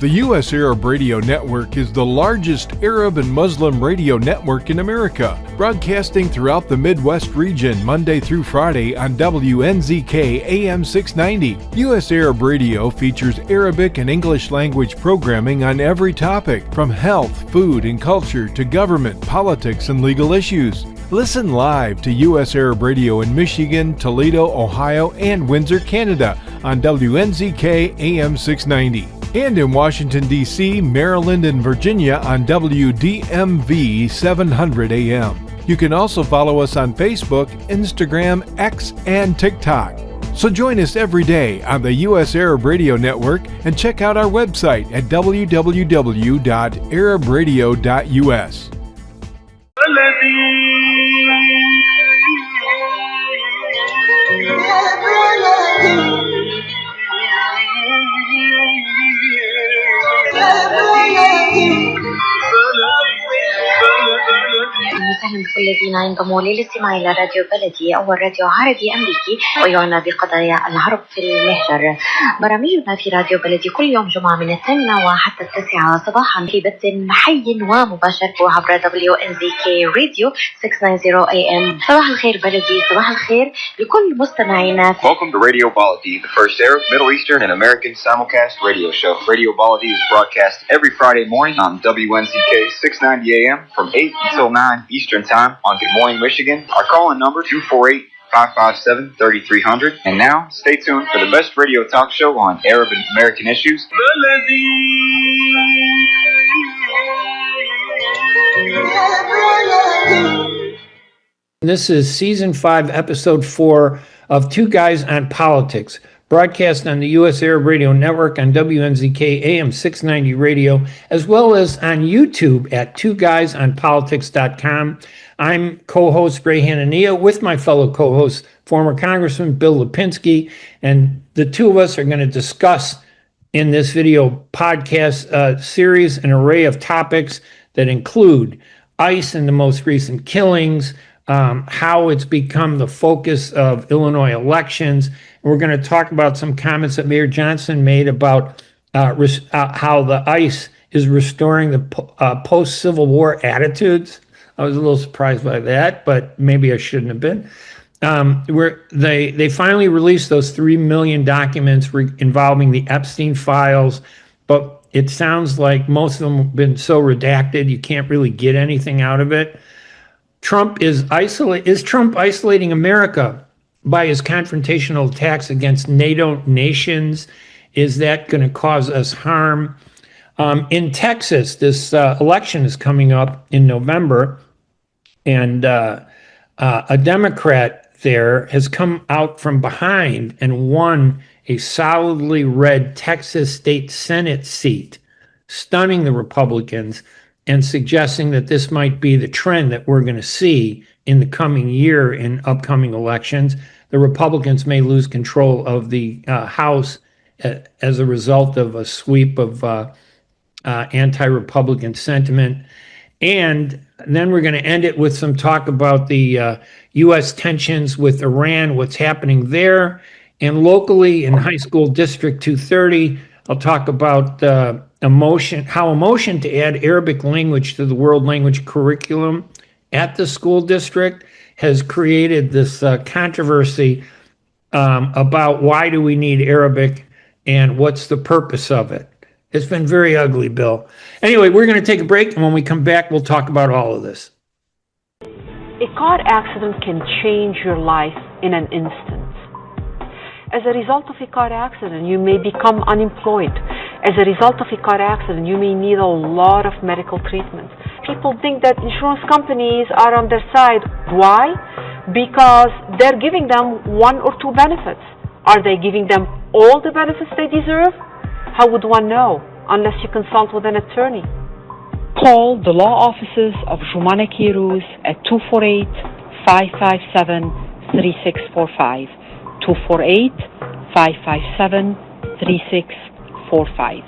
The U.S. Arab Radio Network is the largest Arab and Muslim radio network in America, broadcasting throughout the Midwest region Monday through Friday on WNZK AM 690. U.S. Arab Radio features Arabic and English language programming on every topic, from health, food, and culture to government, politics, and legal issues. Listen live to U.S. Arab Radio in Michigan, Toledo, Ohio, and Windsor, Canada on WNZK AM 690. And in Washington, D.C., Maryland, and Virginia on WDMV 700 AM. You can also follow us on Facebook, Instagram, X, and TikTok. So join us every day on the U.S. Arab Radio Network and check out our website at www.arabradio.us. وسهلا بكل الذين ينضموا للاستماع إلى راديو بلدي أول راديو عربي أمريكي ويعنى بقضايا العرب في المهجر. برامجنا في راديو بلدي كل يوم جمعة من 8 وحتى 9 صباحا في بث حي ومباشر عبر WNZK Radio 690 AM. صباح الخير بلدي، صباح الخير لكل مستمعينا. Welcome to Radio Baladi, the first Arab, Middle Eastern, and American simulcast radio show. Radio Baladi is broadcast every Friday morning on WNZK 690 AM from 8 until 9 Eastern Time on Good Morning, Michigan. Our call-in number 248-557-3300. And now, stay tuned for the best radio talk show on Arab and American issues. This is Season 5, Episode 4 of Two Guys on Politics, broadcast on the U.S. Arab Radio Network on WNZK AM 690 Radio, as well as on YouTube at twoguysonpolitics.com. I'm co-host Ray Hanania with my fellow co-host, former Congressman Bill Lipinski, and the two of us are going to discuss in this video podcast series an array of topics that include ICE and the most recent killings, how it's become the focus of Illinois elections. We're going to talk about some comments that Mayor Johnson made about how the ICE is restoring the post-Civil War attitudes. I was a little surprised by that, but maybe I shouldn't have been. They finally released those 3 million documents involving the Epstein Files, but it sounds like most of them have been so redacted you can't really get anything out of it. Is Trump isolating America by his confrontational attacks against NATO nations? Is that going to cause us harm? In Texas, this election is coming up in November, and a Democrat there has come out from behind and won a solidly red Texas state Senate seat, stunning the Republicans and suggesting that this might be the trend that we're going to see in the coming year in upcoming elections. The Republicans may lose control of the House as a result of a sweep of anti-Republican sentiment. And then we're going to end it with some talk about the U.S. tensions with Iran, what's happening there. And locally in High School District 230, I'll talk about how a motion to add Arabic language to the world language curriculum at the school district has created this controversy about why do we need Arabic and what's the purpose of it. It's been very ugly, Bill. Anyway, we're going to take a break, and when we come back, we'll talk about all of this. A car accident can change your life in an instant. As a result of a car accident, you may become unemployed. As a result of a car accident, you may need a lot of medical treatment. People think that insurance companies are on their side. Why? Because they're giving them 1 or 2 benefits. Are they giving them all the benefits they deserve? How would one know unless you consult with an attorney? Call the law offices of Jumana Kiruz at 248-557-3645. 248-557-3645.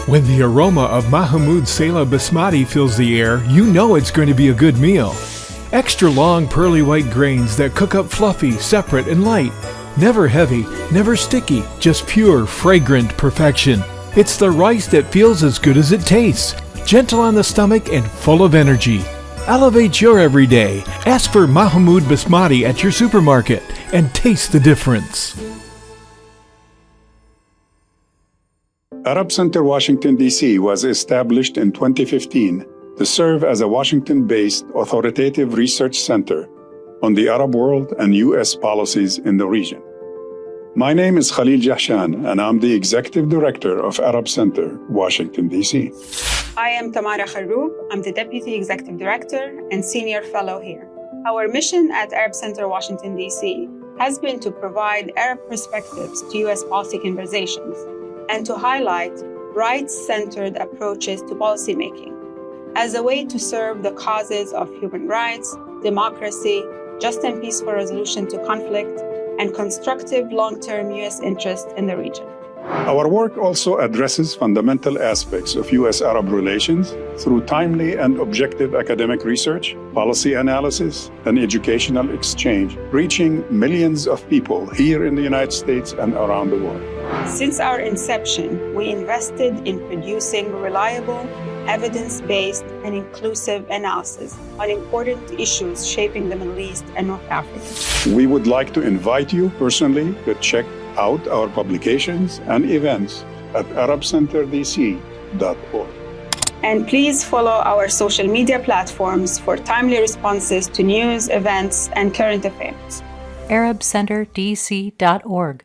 When the aroma of Mahmoud Sela Basmati fills the air, you know it's going to be a good meal. Extra long pearly white grains that cook up fluffy, separate, and light. Never heavy, never sticky, just pure, fragrant perfection. It's the rice that feels as good as it tastes, gentle on the stomach and full of energy. Elevate your everyday. Ask for Mahmoud Basmati at your supermarket and taste the difference. Arab Center Washington, D.C. was established in 2015 to serve as a Washington-based authoritative research center on the Arab world and U.S. policies in the region. My name is Khalil Jahshan, and I'm the Executive Director of Arab Center, Washington, D.C. I am Tamara Kharoub. I'm the Deputy Executive Director and Senior Fellow here. Our mission at Arab Center, Washington, D.C. has been to provide Arab perspectives to U.S. policy conversations and to highlight rights-centered approaches to policymaking as a way to serve the causes of human rights, democracy, just and peaceful resolution to conflict, and constructive long-term U.S. interest in the region. Our work also addresses fundamental aspects of U.S.-Arab relations through timely and objective academic research, policy analysis, and educational exchange, reaching millions of people here in the United States and around the world. Since our inception, we invested in producing reliable, evidence-based, and inclusive analysis on important issues shaping the Middle East and North Africa. We would like to invite you personally to check out our publications and events at arabcenterdc.org. And please follow our social media platforms for timely responses to news, events, and current affairs. arabcenterdc.org.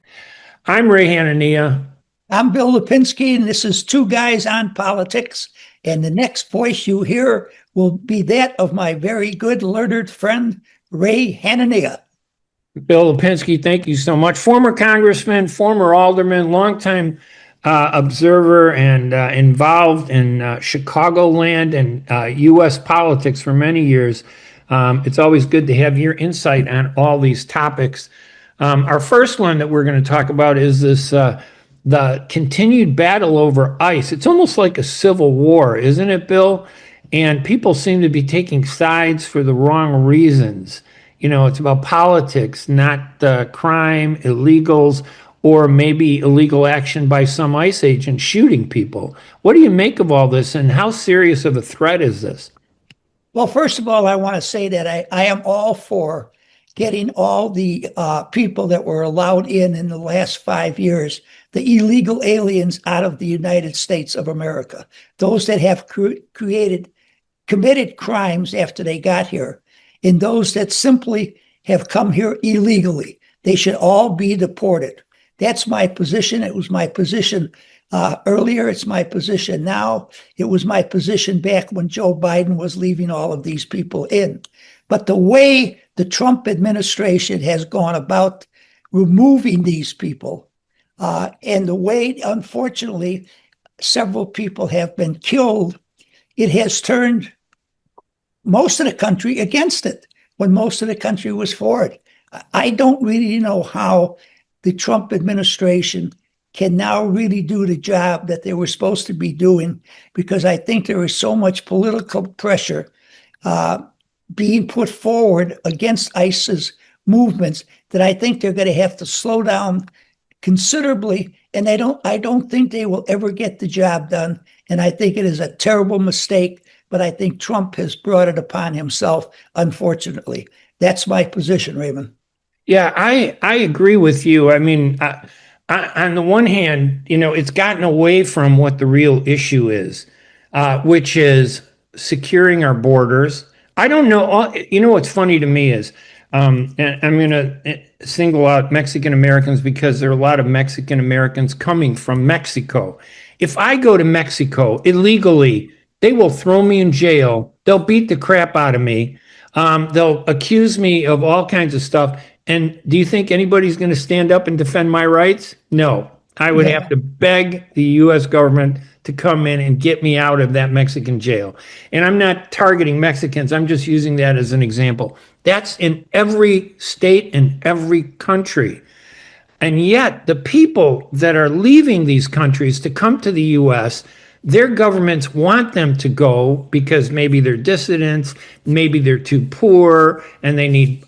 I'm Ray Hanania. I'm Bill Lipinski, and this is Two Guys on Politics. And the next voice you hear will be that of my very good learned friend, Ray Hanania. Bill Lipinski, thank you so much. Former congressman, former alderman, longtime observer and involved in Chicagoland and U.S. politics for many years. It's always good to have your insight on all these topics. Our first one that we're going to talk about is this the continued battle over ICE. It's almost like a civil war, isn't it, Bill? And people seem to be taking sides for the wrong reasons. You know, it's about politics, not crime, illegals, or maybe illegal action by some ICE agent shooting people. What do you make of all this, and how serious of a threat is this? Well, first of all, I want to say that I am all for getting all the people that were allowed in the last 5 years, the illegal aliens out of the United States of America, those that have committed crimes after they got here, and those that simply have come here illegally. They should all be deported. That's my position. It was my position earlier. It's my position now. It was my position back when Joe Biden was leaving all of these people in. But the way the Trump administration has gone about removing these people, and the way, unfortunately, several people have been killed, it has turned most of the country against it when most of the country was for it. I don't really know how the Trump administration can now really do the job that they were supposed to be doing, because I think there is so much political pressure being put forward against ISIS movements that I think they're going to have to slow down considerably, and I don't think they will ever get the job done. And I think it is a terrible mistake, but I think Trump has brought it upon himself, unfortunately. That's my position, Raymond. Yeah, I agree with you. I mean, on the one hand, you know, it's gotten away from what the real issue is, which is securing our borders. I don't know. You know, what's funny to me is, and I'm going to single out Mexican Americans because there are a lot of Mexican Americans coming from Mexico. If I go to Mexico illegally, they will throw me in jail. They'll beat the crap out of me. They'll accuse me of all kinds of stuff. And do you think anybody's going to stand up and defend my rights? No. I would have to beg the U.S. government to come in and get me out of that Mexican jail. And I'm not targeting Mexicans. I'm just using that as an example. That's in every state and every country. And yet the people that are leaving these countries to come to the U.S., their governments want them to go because maybe they're dissidents, maybe they're too poor, and they need,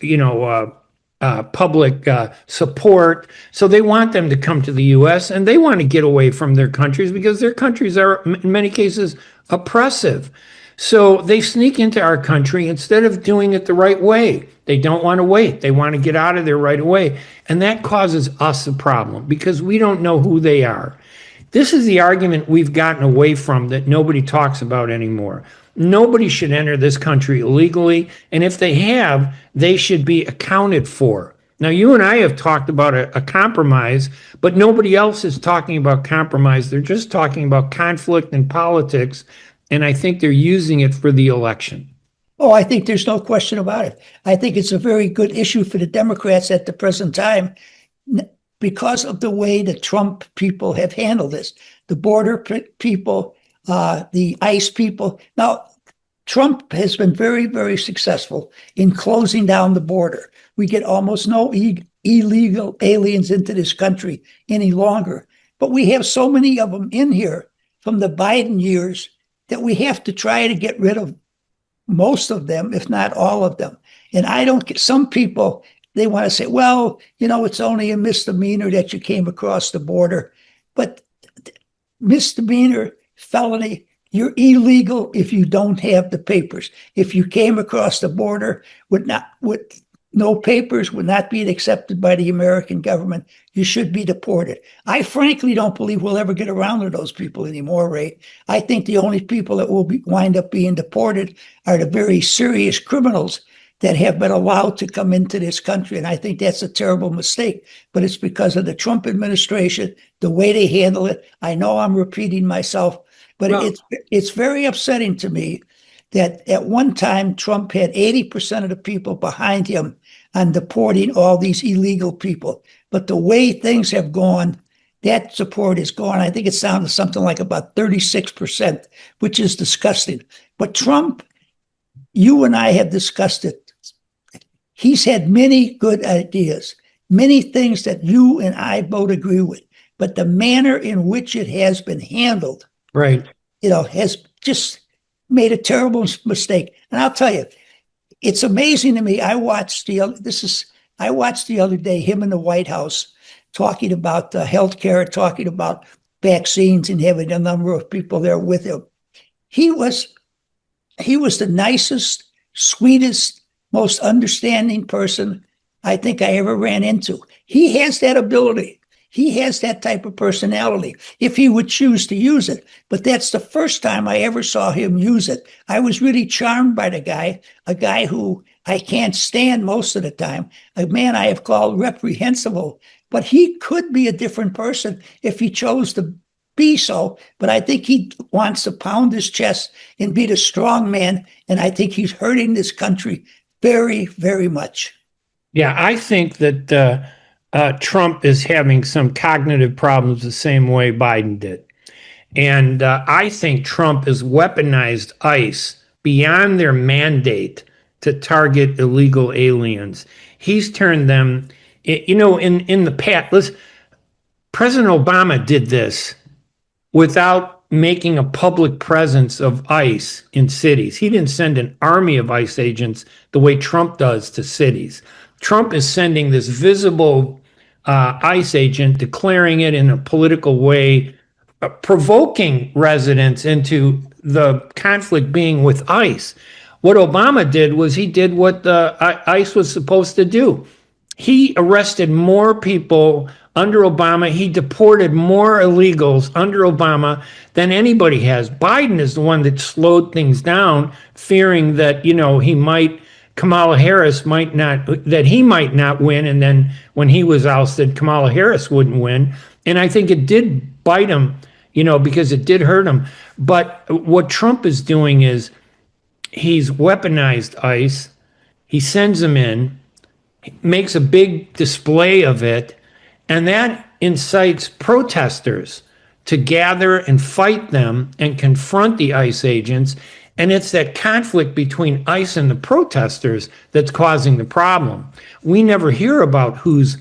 public support. So they want them to come to the U.S. and they want to get away from their countries because their countries are, in many cases, oppressive. So they sneak into our country instead of doing it the right way. They don't want to wait. They want to get out of there right away. And that causes us a problem because we don't know who they are. This is the argument we've gotten away from that nobody talks about anymore. Nobody should enter this country illegally. And if they have, they should be accounted for. Now, you and I have talked about a compromise, but nobody else is talking about compromise. They're just talking about conflict and politics. And I think they're using it for the election. Oh, I think there's no question about it. I think it's a very good issue for the Democrats at the present time because of the way the Trump people have handled this. The border people, the ICE people. Now, Trump has been very, very successful in closing down the border. We get almost no illegal aliens into this country any longer. But we have so many of them in here from the Biden years that we have to try to get rid of most of them, if not all of them. And I don't get some people, they want to say, well, you know, it's only a misdemeanor that you came across the border. But misdemeanor, felony, you're illegal if you don't have the papers. If you came across the border with no papers, would not be accepted by the American government, you should be deported. I frankly don't believe we'll ever get around to those people anymore, Ray. I think the only people that will wind up being deported are the very serious criminals that have been allowed to come into this country. And I think that's a terrible mistake. But it's because of the Trump administration, the way they handle it. I know I'm repeating myself, but it's very upsetting to me that at one time Trump had 80% of the people behind him on deporting all these illegal people. But the way things have gone, that support is gone. I think it's down to something like about 36%, which is disgusting. But Trump, you and I have discussed it. He's had many good ideas, many things that you and I both agree with. But the manner in which it has been handled, right, has just made a terrible mistake. And I'll tell you, it's amazing to me. I watched the other day him in the White House talking about healthcare, talking about vaccines, and having a number of people there with him. He was the nicest, sweetest, most understanding person I think I ever ran into. He has that ability. He has that type of personality if he would choose to use it. But that's the first time I ever saw him use it. I was really charmed by the guy, a guy who I can't stand most of the time, a man I have called reprehensible. But he could be a different person if he chose to be so. But I think he wants to pound his chest and be the strong man. And I think he's hurting this country very, very much. Yeah, I think that Trump is having some cognitive problems the same way Biden did. And I think Trump has weaponized ICE beyond their mandate to target illegal aliens. He's turned them, in the past. President Obama did this without making a public presence of ICE in cities. He didn't send an army of ICE agents the way Trump does to cities. Trump is sending this visible ICE agent, declaring it in a political way, provoking residents into the conflict being with ICE. What Obama did was he did what the ICE was supposed to do. He arrested more people under Obama. He deported more illegals under Obama than anybody has. Biden is the one that slowed things down, fearing that, Kamala Harris might not win. And then when he was ousted, Kamala Harris wouldn't win. And I think it did bite him, because it did hurt him. But what Trump is doing is he's weaponized ICE. He sends them in, makes a big display of it, and that incites protesters to gather and fight them and confront the ICE agents. And it's that conflict between ICE and the protesters that's causing the problem. We never hear about who's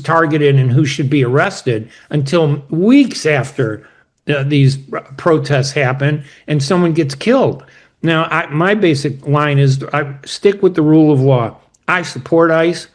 targeted and who should be arrested until weeks after these protests happen and someone gets killed. Now, my basic line is I stick with the rule of law. I support ICE.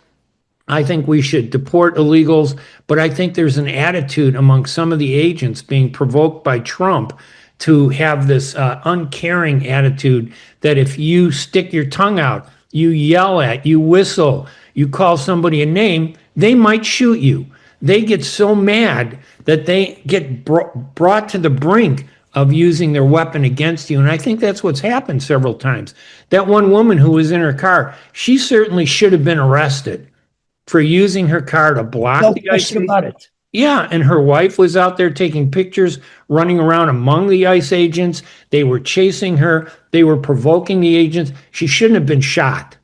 I think we should deport illegals, but I think there's an attitude among some of the agents being provoked by Trump to have this uncaring attitude that if you stick your tongue out, you yell at, you whistle, you call somebody a name, they might shoot you. They get so mad that they get brought to the brink of using their weapon against you. And I think that's what's happened several times. That one woman who was in her car, she certainly should have been arrested for using her car to block No the ice question agents. about it. Yeah, and her wife was out there taking pictures, running around among the ICE agents. They were chasing her. They were provoking the agents. She shouldn't have been shot.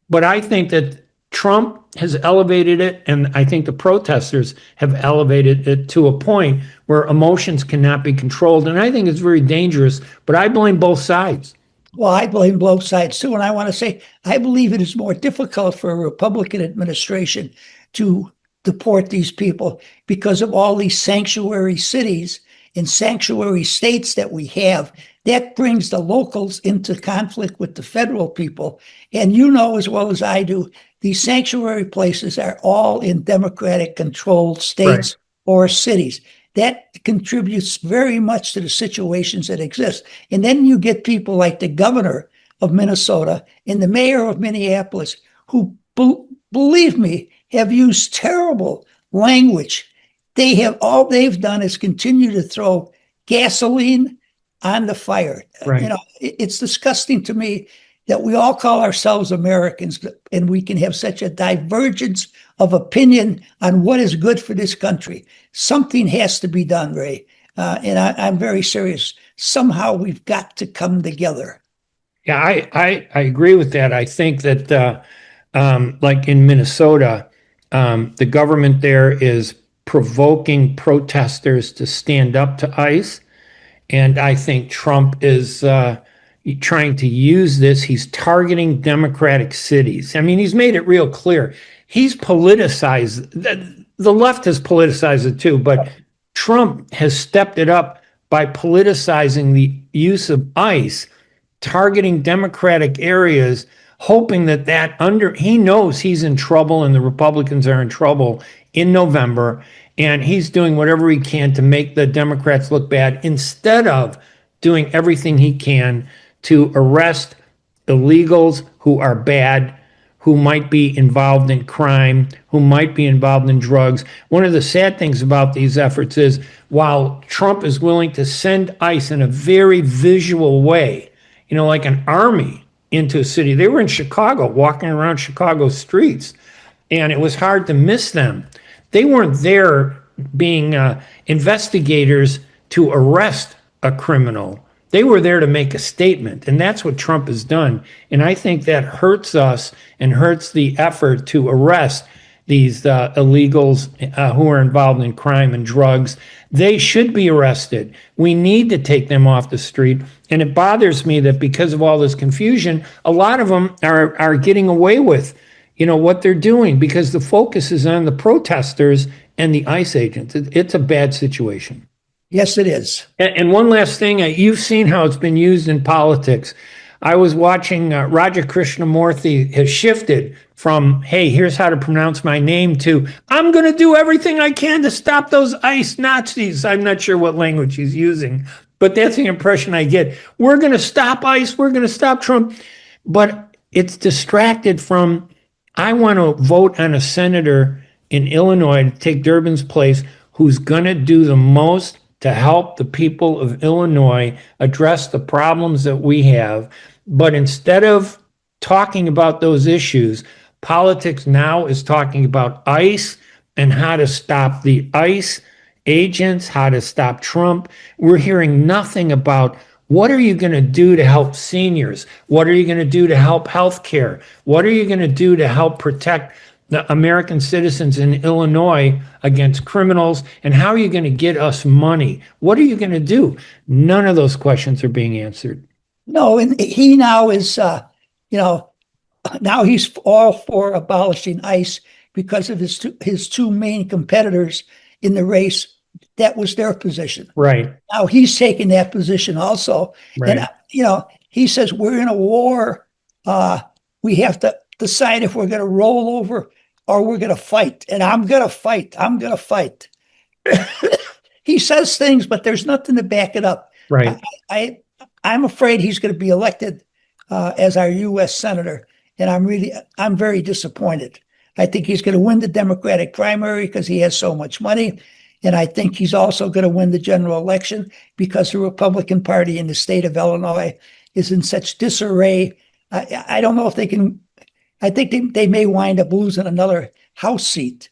But I think that Trump has elevated it, and I think the protesters have elevated it to a point where emotions cannot be controlled. And I think it's very dangerous, but I blame both sides. Well, I blame both sides too. And I want to say, I believe it is more difficult for a Republican administration to deport these people because of all these sanctuary cities and sanctuary states that we have. That brings the locals into conflict with the federal people. And you know as well as I do, these sanctuary places are all in Democratic controlled states or cities. That contributes very much to the situations that exist. And then you get people like the governor of Minnesota and the mayor of Minneapolis who, believe me, have used terrible language. All they've done is continue to throw gasoline on the fire. Right. You know, it's disgusting to me that we all call ourselves Americans and we can have such a divergence of opinion on what is good for this country. Something has to be done, Ray. And I'm very serious. Somehow we've got to come together. Yeah, I agree with that. I think that like in Minnesota, the government there is provoking protesters to stand up to ICE. And I think Trump is trying to use this. He's targeting Democratic cities. I mean, he's made it real clear. He's politicized. The left has politicized it too, but Trump has stepped it up by politicizing the use of ICE, targeting Democratic areas, hoping that he knows he's in trouble and the Republicans are in trouble in November, and he's doing whatever he can to make the Democrats look bad instead of doing everything he can to arrest illegals who are bad, who might be involved in crime, who might be involved in drugs. One of the sad things about these efforts is while Trump is willing to send ICE in a very visual way, you know, like an army into a city. They were in Chicago, walking around Chicago streets, and it was hard to miss them. They weren't there being investigators to arrest a criminal. They were there to make a statement, and that's what Trump has done. And I think that hurts us and hurts the effort to arrest these illegals who are involved in crime and drugs. They should be arrested. We need to take them off the street. And it bothers me that because of all this confusion, a lot of them are getting away with, you know, what they're doing because the focus is on the protesters and the ICE agents. It's a bad situation. Yes, it is. And one last thing, you've seen how it's been used in politics. I was watching Raja Krishnamurthy has shifted from, hey, here's how to pronounce my name to, I'm going to do everything I can to stop those ICE Nazis. I'm not sure what language he's using, but that's the impression I get. We're going to stop ICE. We're going to stop Trump. But it's distracted from, I want to vote on a senator in Illinois to take Durbin's place who's going to do the most to help the people of Illinois address the problems that we have. But instead of talking about those issues, politics now is talking about ICE and how to stop the ICE agents, how to stop Trump. We're hearing nothing about what are you going to do to help seniors? What are you going to do to help healthcare? What are you going to do to help protect the American citizens in Illinois against criminals? And how are you going to get us money? What are you going to do? None of those questions are being answered. No, and he now is, now he's all for abolishing ICE because of his two main competitors in the race. That was their position. Right. Now he's taking that position also. Right. And, he says we're in a war. We have to decide if we're going to roll over or we're going to fight. And I'm going to fight. I'm going to fight. He says things, but there's nothing to back it up. Right. I'm afraid he's going to be elected as our U.S. Senator. And I'm very disappointed. I think he's going to win the Democratic primary because he has so much money. And I think he's also going to win the general election because the Republican Party in the state of Illinois is in such disarray. I don't know if they can. I think they may wind up losing another House seat,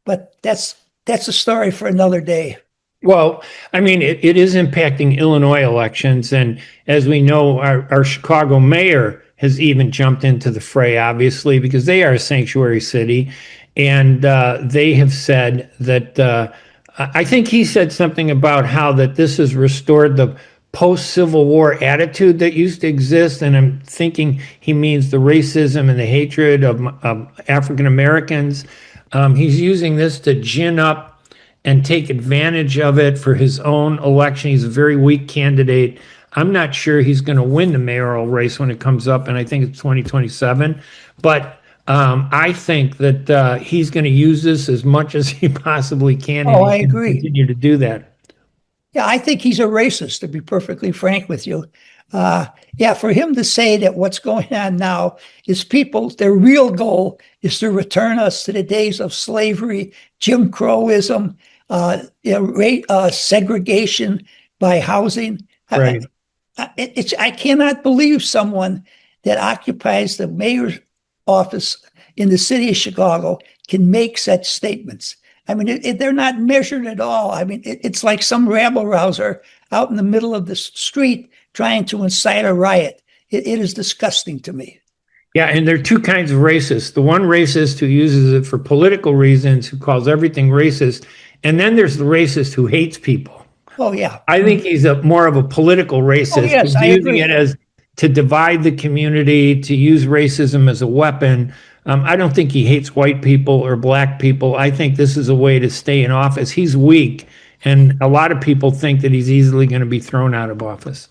but that's a story for another day. Well, I mean, it is impacting Illinois elections. And as we know, our Chicago mayor has even jumped into the fray, obviously, because they are a sanctuary city. And they have said that, I think he said something about how that this has restored the post-Civil War attitude that used to exist. And I'm thinking he means the racism and the hatred of African Americans. He's using this to gin up and take advantage of it for his own election. He's a very weak candidate. I'm not sure he's going to win the mayoral race when it comes up, and I think it's 2027. But I think that he's going to use this as much as he possibly can. Oh, I agree. Continue to do that. Yeah, I think he's a racist, to be perfectly frank with you. For him to say that what's going on now is their real goal is to return us to the days of slavery, Jim Crowism, segregation by housing. Right. I cannot believe someone that occupies the mayor's office in the city of Chicago can make such statements. I mean, they're not measured at all. I mean, it's like some rabble-rouser out in the middle of the street trying to incite a riot. It is disgusting to me. Yeah, and there are two kinds of racists. The one racist who uses it for political reasons, who calls everything racist, and then there's the racist who hates people. Oh, yeah. I think he's more of a political racist. Oh, yes, he's I using agree. it as to divide the community, to use racism as a weapon. I don't think he hates white people or black people. I think this is a way to stay in office. He's weak, and a lot of people think that he's easily going to be thrown out of office.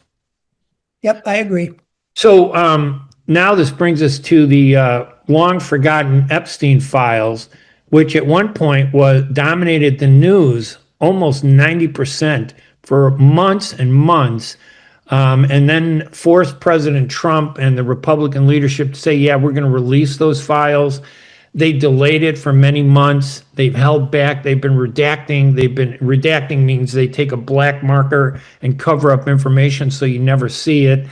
Yep, I agree. So now this brings us to the long-forgotten Epstein Files, which at one point dominated the news almost 90% for months and months. And then forced President Trump and the Republican leadership to say, yeah, we're going to release those files. They delayed it for many months. They've held back. They've been redacting. Redacting means they take a black marker and cover up information so you never see it.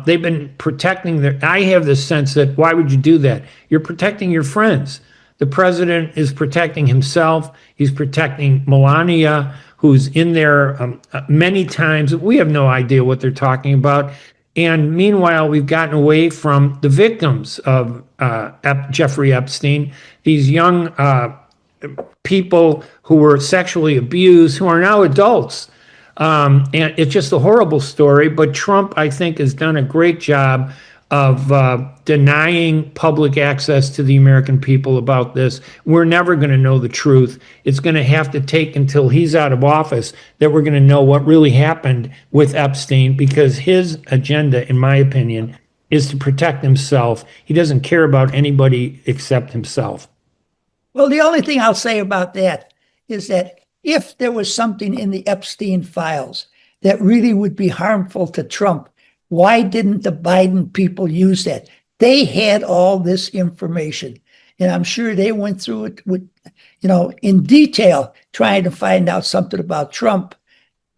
They've been protecting I have this sense that why would you do that? You're protecting your friends. The president is protecting himself. He's protecting Melania, who's in there many times. We have no idea what they're talking about. And meanwhile, we've gotten away from the victims of Jeffrey Epstein, these young people who were sexually abused, who are now adults. And it's just a horrible story. But Trump, I think, has done a great job of denying public access to the American people about this. We're never going to know the truth. It's going to have to take until he's out of office that we're going to know what really happened with Epstein, because his agenda, in my opinion, is to protect himself. He doesn't care about anybody except himself. Well, the only thing I'll say about that is that if there was something in the Epstein files that really would be harmful to Trump, why didn't the Biden people use that? They had all this information, and I'm sure they went through it with, in detail, trying to find out something about Trump.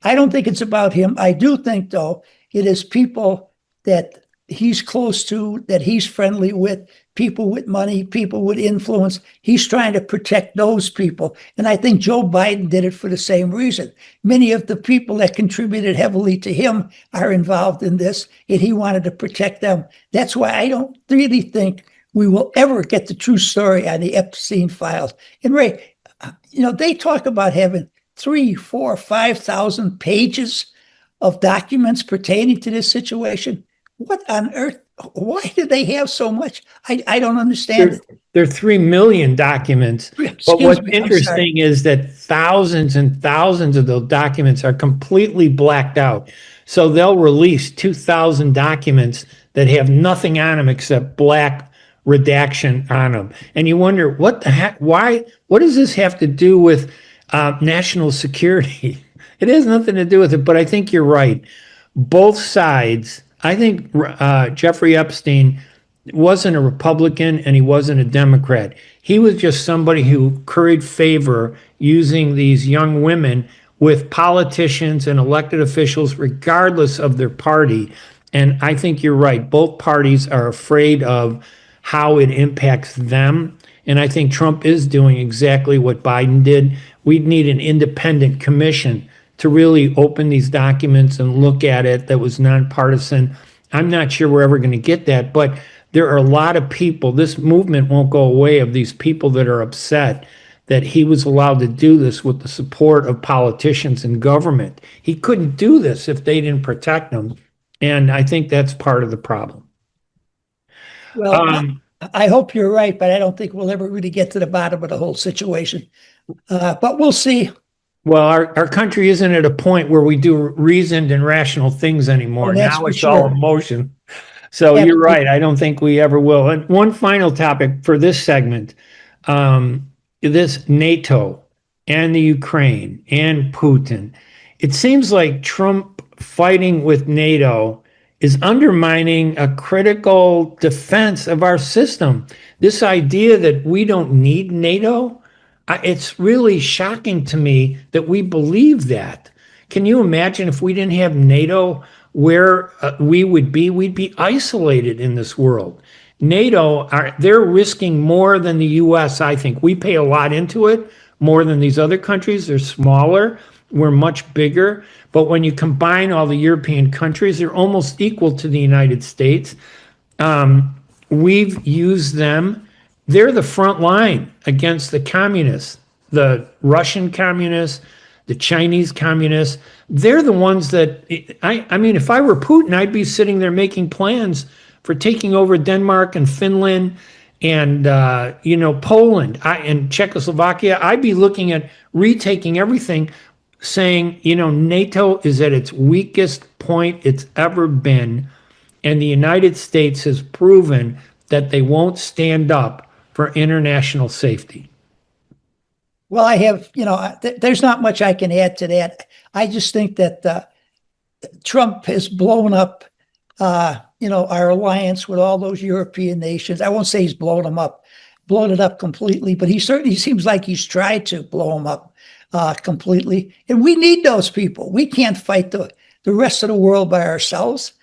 I don't think it's about him. I do think, though, it is people that he's close to, that he's friendly with, people with money, people with influence. He's trying to protect those people. And I think Joe Biden did it for the same reason. Many of the people that contributed heavily to him are involved in this, and he wanted to protect them. That's why I don't really think we will ever get the true story on the Epstein files. And Ray, they talk about having 3,000, 4,000, 5,000 pages of documents pertaining to this situation. What on earth? Why do they have so much? I don't understand it. There are 3 million documents. But what's interesting is that thousands and thousands of those documents are completely blacked out. So they'll release 2,000 documents that have nothing on them except black redaction on them. And you wonder, what the heck, why, what does this have to do with national security? It has nothing to do with it, but I think you're right. Both sides, I think Jeffrey Epstein wasn't a Republican and he wasn't a Democrat. He was just somebody who curried favor using these young women with politicians and elected officials, regardless of their party. And I think you're right. Both parties are afraid of how it impacts them. And I think Trump is doing exactly what Biden did. We'd need an independent commission to really open these documents and look at it that was nonpartisan. I'm not sure we're ever going to get that, but there are a lot of people. This movement won't go away of these people that are upset that he was allowed to do this with the support of politicians and government. He couldn't do this if they didn't protect him. And I think that's part of the problem. Well, I hope you're right, but I don't think we'll ever really get to the bottom of the whole situation. But we'll see. Well, our country isn't at a point where we do reasoned and rational things anymore. Now it's all emotion. So you're right. I don't think we ever will. And one final topic for this segment, this NATO and the Ukraine and Putin. It seems like Trump fighting with NATO is undermining a critical defense of our system. This idea that we don't need NATO, it's really shocking to me that we believe that. Can you imagine if we didn't have NATO, where we would be? We'd be isolated in this world. NATO, they're risking more than the U.S., I think. We pay a lot into it, more than these other countries. They're smaller. We're much bigger. But when you combine all the European countries, they're almost equal to the United States. We've used them. They're the front line against the communists, the Russian communists, the Chinese communists. They're the ones that, I mean, if I were Putin, I'd be sitting there making plans for taking over Denmark and Finland and, Poland and Czechoslovakia. I'd be looking at retaking everything, saying, NATO is at its weakest point it's ever been. And the United States has proven that they won't stand up for international safety. Well, I have, there's not much I can add to that. I just think that Trump has blown up, our alliance with all those European nations. I won't say he's blown it up completely, but he certainly seems like he's tried to blow them up completely. And we need those people. We can't fight the rest of the world by ourselves.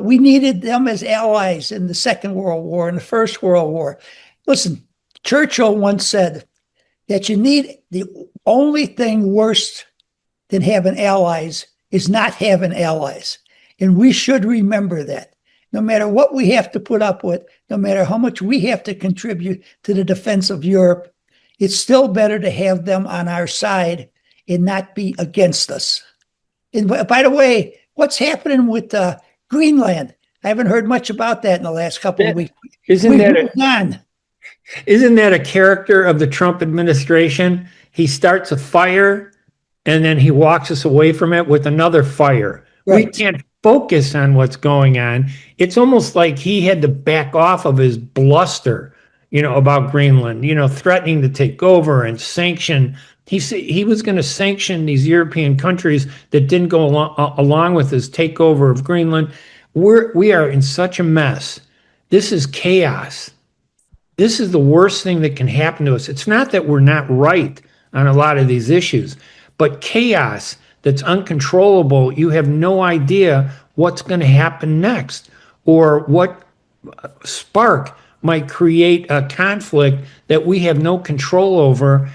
We needed them as allies in the Second World War and the First World War. Listen, Churchill once said that you need, the only thing worse than having allies is not having allies. And we should remember that. No matter what we have to put up with, no matter how much we have to contribute to the defense of Europe, it's still better to have them on our side and not be against us. And by the way, what's happening with Greenland? I haven't heard much about that in the last couple of weeks. Isn't that a character of the Trump administration? He starts a fire and then he walks us away from it with another fire. Right. We can't focus on what's going on. It's almost like he had to back off of his bluster, about Greenland, threatening to take over and sanction. He was going to sanction these European countries that didn't go along with his takeover of Greenland. We are in such a mess. This is chaos. This is the worst thing that can happen to us. It's not that we're not right on a lot of these issues, but chaos that's uncontrollable. You have no idea what's going to happen next or what spark might create a conflict that we have no control over.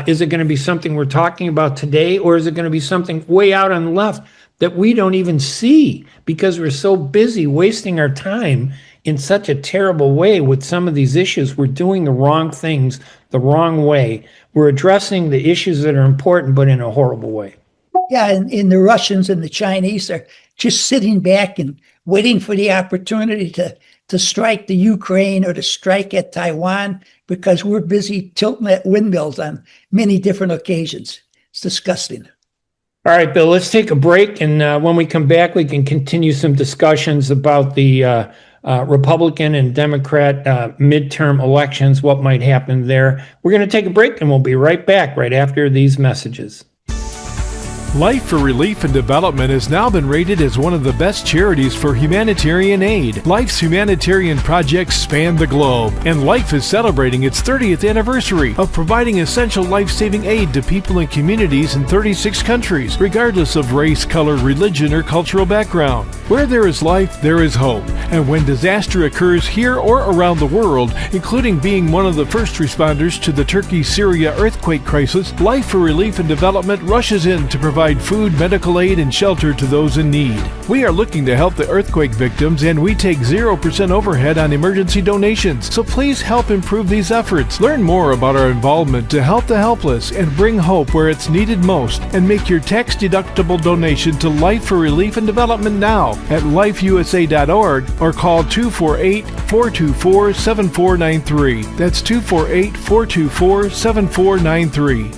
Is it going to be something we're talking about today, or is it going to be something way out on the left that we don't even see because we're so busy wasting our time in such a terrible way with some of these issues? We're doing the wrong things the wrong way. We're addressing the issues that are important, but in a horrible way. Yeah, and the Russians and the Chinese are just sitting back and waiting for the opportunity to strike the Ukraine or to strike at Taiwan because we're busy tilting at windmills on many different occasions. It's disgusting. All right, Bill, let's take a break. And when we come back, we can continue some discussions about the Republican and Democrat midterm elections, what might happen there. We're going to take a break and we'll be right back right after these messages. Life for Relief and Development has now been rated as one of the best charities for humanitarian aid. Life's humanitarian projects span the globe, and Life is celebrating its 30th anniversary of providing essential life-saving aid to people and communities in 36 countries, regardless of race, color, religion, or cultural background. Where there is life, there is hope. And when disaster occurs here or around the world, including being one of the first responders to the Turkey-Syria earthquake crisis, Life for Relief and Development rushes in to provide food, medical aid, and shelter to those in need. We are looking to help the earthquake victims, and we take 0% overhead on emergency donations. So please help improve these efforts. Learn more about our involvement to help the helpless and bring hope where it's needed most, and make your tax-deductible donation to Life for Relief and Development now at lifeusa.org or call 248-424-7493. That's 248-424-7493.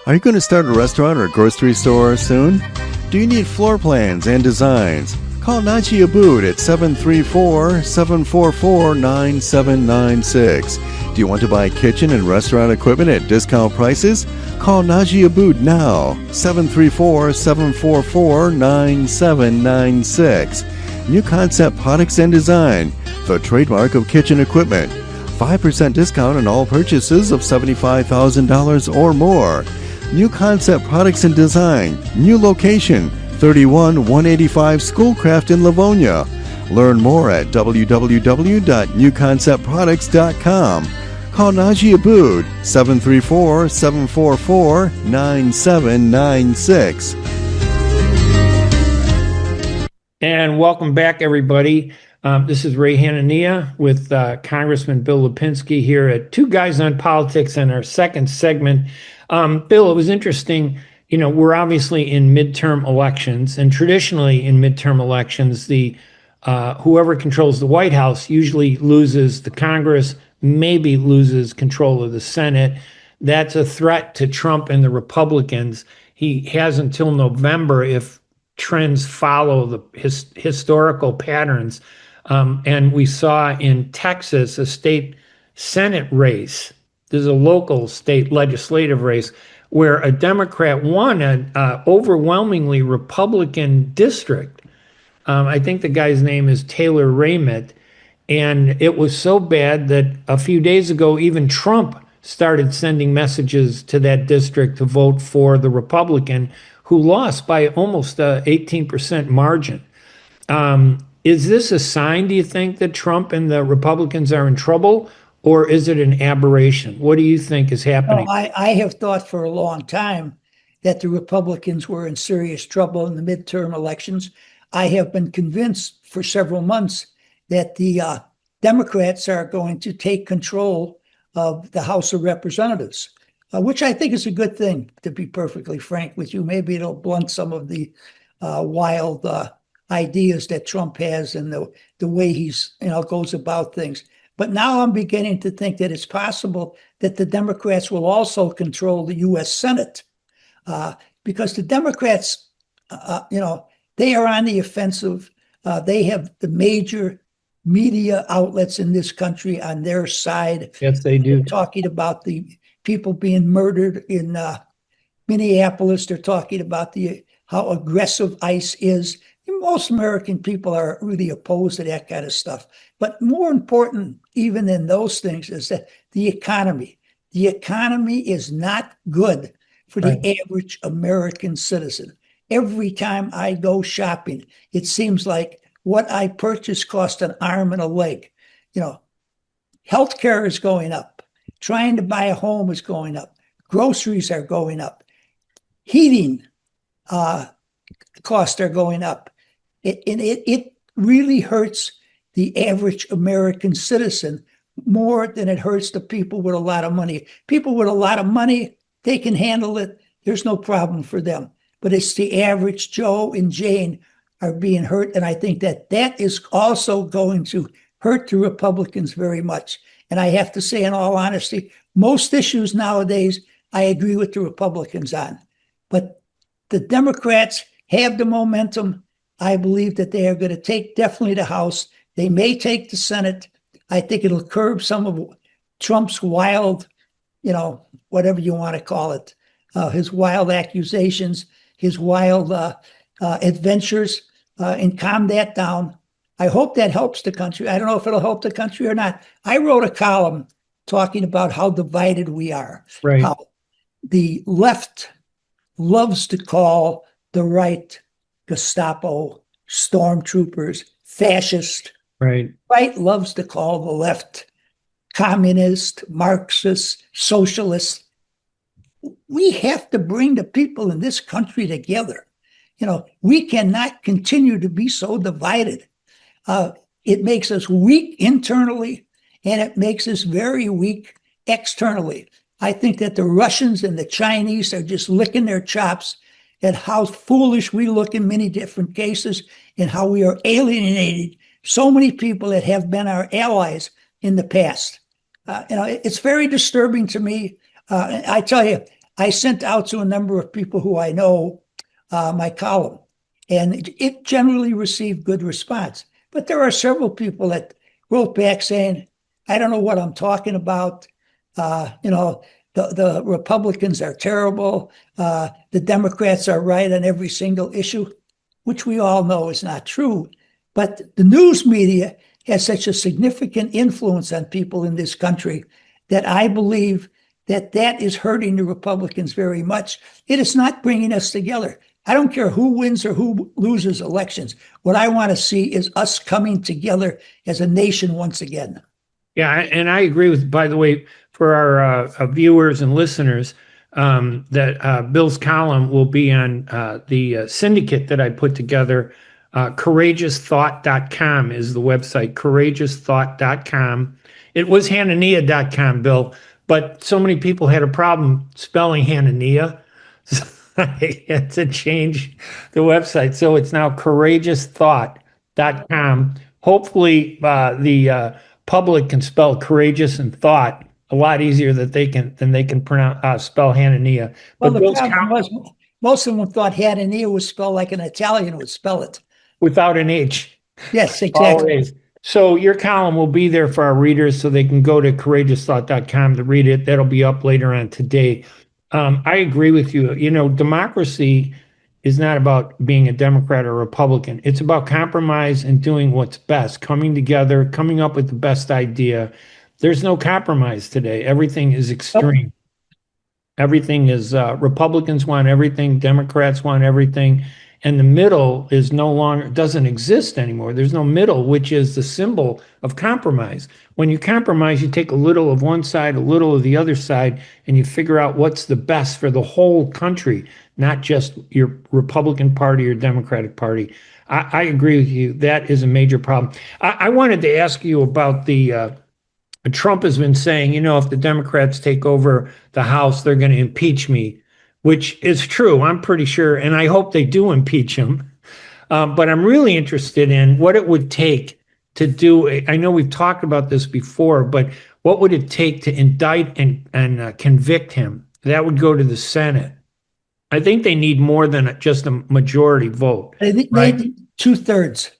Are you going to start a restaurant or grocery store soon? Do you need floor plans and designs? Call Najee Abood at 734-744-9796. Do you want to buy kitchen and restaurant equipment at discount prices? Call Najee Abood now, 734-744-9796. New Concept Products and Design, the trademark of kitchen equipment. 5% discount on all purchases of $75,000 or more. New Concept Products and Design, new location, 31185 Schoolcraft in Livonia. Learn more at www.newconceptproducts.com. Call Najee Abood, 734-744-9796. And welcome back, everybody. This is Ray Hanania with Congressman Bill Lipinski here at Two Guys on Politics in our second segment. Bill, it was interesting. You know, we're obviously in midterm elections, and traditionally in midterm elections, the whoever controls the White House usually loses the Congress, maybe loses control of the Senate. That's a threat to Trump and the Republicans. He has until November if trends follow the historical patterns. And we saw in Texas a state Senate race. There's a local state legislative race where a Democrat won an overwhelmingly Republican district. I think the guy's name is Taylor Raymond. And it was so bad that a few days ago, even Trump started sending messages to that district to vote for the Republican, who lost by almost an 18% margin. Is this a sign, do you think, that Trump and the Republicans are in trouble? Or is it an aberration? What do you think is happening? Well, I have thought for a long time that the Republicans were in serious trouble in the midterm elections. I have been convinced for several months that the Democrats are going to take control of the House of Representatives, which I think is a good thing, to be perfectly frank with you. Maybe it'll blunt some of the wild ideas that Trump has and the way he's goes about things. But now I'm beginning to think that it's possible that the Democrats will also control the U.S. Senate, because the Democrats, they are on the offensive. They have the major media outlets in this country on their side. Yes, they do. They're talking about the people being murdered in Minneapolis. They're talking about how aggressive ICE is. Most American people are really opposed to that kind of stuff. But more important, even than those things, is that the economy. The economy is not good for the average American citizen. Every time I go shopping, it seems like what I purchase cost an arm and a leg. Healthcare is going up. Trying to buy a home is going up. Groceries are going up. Heating costs are going up. It really hurts the average American citizen more than it hurts the people with a lot of money. People with a lot of money, they can handle it. There's no problem for them. But it's the average Joe and Jane are being hurt. And I think that is also going to hurt the Republicans very much. And I have to say, in all honesty, most issues nowadays, I agree with the Republicans on. But the Democrats have the momentum. I believe that they are going to take definitely the House. They may take the Senate. I think it'll curb some of Trump's wild, whatever you want to call it, his wild accusations, his wild adventures, and calm that down. I hope that helps the country. I don't know if it'll help the country or not. I wrote a column talking about how divided we are, Right. how the left loves to call the right Gestapo, stormtroopers, fascist. Right. Right loves to call the left communist, Marxist, socialist. We have to bring the people in this country together. We cannot continue to be so divided. It makes us weak internally, and it makes us very weak externally. I think that the Russians and the Chinese are just licking their chops at how foolish we look in many different cases and how we are alienating so many people that have been our allies in the past. It's very disturbing to me. I tell you, I sent out to a number of people who I know my column, and it generally received good response. But there are several people that wrote back saying, I don't know what I'm talking about. The Republicans are terrible. The Democrats are right on every single issue, which we all know is not true. But the news media has such a significant influence on people in this country that I believe that is hurting the Republicans very much. It is not bringing us together. I don't care who wins or who loses elections. What I want to see is us coming together as a nation once again. Yeah, and I agree with, by the way, for our viewers and listeners, that Bill's column will be on the syndicate that I put together. CourageousThought.com is the website, CourageousThought.com. It was Hanania.com, Bill, but so many people had a problem spelling Hanania. So I had to change the website. So it's now CourageousThought.com. Hopefully the public can spell courageous and thought a lot easier than they can spell Hanania. Well, But the problem was most of them thought Hanania was spelled like an Italian would spell it. Without an H. Yes, exactly. Always. So your column will be there for our readers so they can go to courageousthought.com to read it. That'll be up later on today. I agree with you. Democracy is not about being a Democrat or Republican. It's about compromise and doing what's best, coming together, coming up with the best idea. There's no compromise today. Everything is extreme. Everything is Republicans want everything, Democrats want everything, and the middle doesn't exist anymore. There's no middle, which is the symbol of compromise. When you compromise, you take a little of one side, a little of the other side, and you figure out what's the best for the whole country, not just your Republican Party or Democratic Party. I agree with you. That is a major problem. I wanted to ask you about the Trump has been saying, if the Democrats take over the House, they're going to impeach me, which is true. I'm pretty sure. And I hope they do impeach him. But I'm really interested in what it would take to do. I know we've talked about this before, but what would it take to indict and convict him? That would go to the Senate. I think they need more than just a majority vote. I think right? they need 2/3.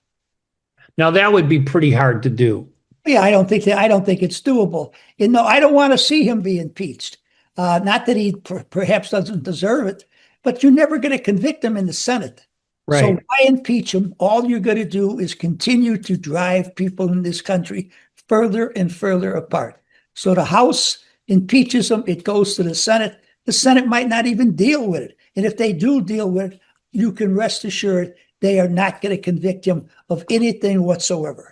Now that would be pretty hard to do. Yeah, I don't think it's doable. No, I don't want to see him be impeached. Not that he perhaps doesn't deserve it, but you're never going to convict him in the Senate. Right. So why impeach him? All you're going to do is continue to drive people in this country further and further apart. So the House impeaches him. It goes to the Senate. The Senate might not even deal with it. And if they do deal with it, you can rest assured they are not going to convict him of anything whatsoever.